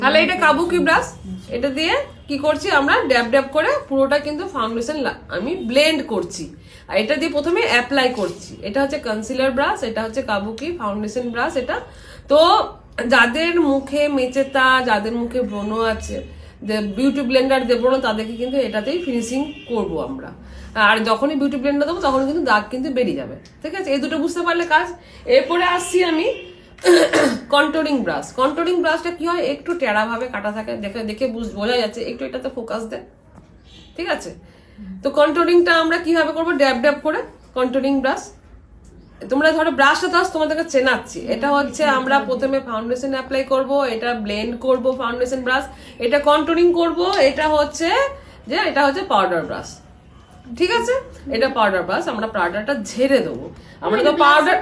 তাহলে এটা কাবুকি ব্রাশ, এটা দিয়ে কি করছি আমরা ড্যাব ড্যাব করে পুরোটা কিন্তু ফাউন্ডেশন আমি ব্লেন্ড করছি। আর এটা দিয়ে প্রথমে অ্যাপ্লাই করছি। এটা হচ্ছে কনসিলার ব্রাশ, এটা হচ্ছে কাবুকি ফাউন্ডেশন ব্রাশ। এটা তো যাদের মুখে মেচেতা, যাদের মুখে ব্রণ আছে, বিউটি ব্লেন্ডার দেবো না, তাদেরকে কিন্তু এটাতেই ফিনিশিং করব আমরা। আর যখনই বিউটি ব্লেন্ডার দেবো তখন কিন্তু দাগ কিন্তু বেরিয়ে যাবে। ঠিক আছে, এই দুটো বুঝতে পারলে কাজ। এরপরে আসছি আমি কন্ট্রোলিং ব্রাশ। কন্ট্রোলিং ব্রাশটা কি হয়, একটু টেরা ভাবে কাটা থাকে, দেখে দেখে বোঝা যাচ্ছে, একটু এটাতে ফোকাস দেয়। ঠিক আছে, তো কন্ট্রোলিংটা আমরা কিভাবে করবো, ড্যাব ড্যাব করে কন্ট্রোলিং ব্রাশ। তোমরা ধরো ব্রাশটা তো তোমাদেরকে চেনাচ্ছি। এটা হচ্ছে আমরা প্রথমে ফাউন্ডেশন অ্যাপ্লাই করব, এটা ব্লেন্ড করব ফাউন্ডেশন ব্রাশ, এটা কন্ট্রোলিং করব, এটা হচ্ছে পাউডার ব্রাশ। ঠিক আছে, এটা পাউডার ব্রাশ, আমরা পাউডারটা ঝেড়ে দেবো। আমরা তো পাউডার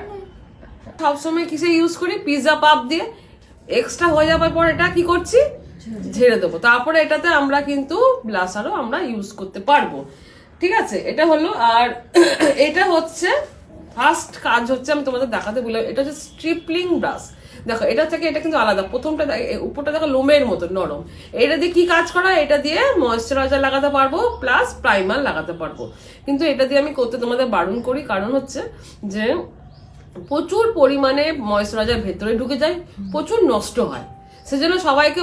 সবসময় কিসে ইউজ করি, পিৎজা পাপ দিয়ে। এক্সট্রা হয়ে যাবার পর এটা কি করছি, ঝেড়ে দেবো। তারপরে এটাতে আমরা কিন্তু ব্লাশারও আমরা ইউজ করতে পারবো। ঠিক আছে, এটা হলো। আর এটা হচ্ছে ফার্স্ট কাজ হচ্ছে, আমি তোমাদের দেখাতে বললাম, এটা হচ্ছে স্ট্রিপলিং ব্রাশ। দেখো এটা থেকে এটা কিন্তু আলাদা। প্রথমটা উপরটা দেখো লোমের মতো নরম। এটা দিয়ে কি কাজ করা, এটা দিয়ে ময়েশ্চারাইজার লাগাতে পারবো প্লাস প্রাইমার লাগাতে পারবো। কিন্তু এটা দিয়ে আমি করতে তোমাদের বারণ করি, কারণ হচ্ছে যে প্রচুর পরিমাণে ময়েশ্চারাইজার ভেতরে ঢুকে যায়, প্রচুর নষ্ট হয়। সেজন্য সবাইকে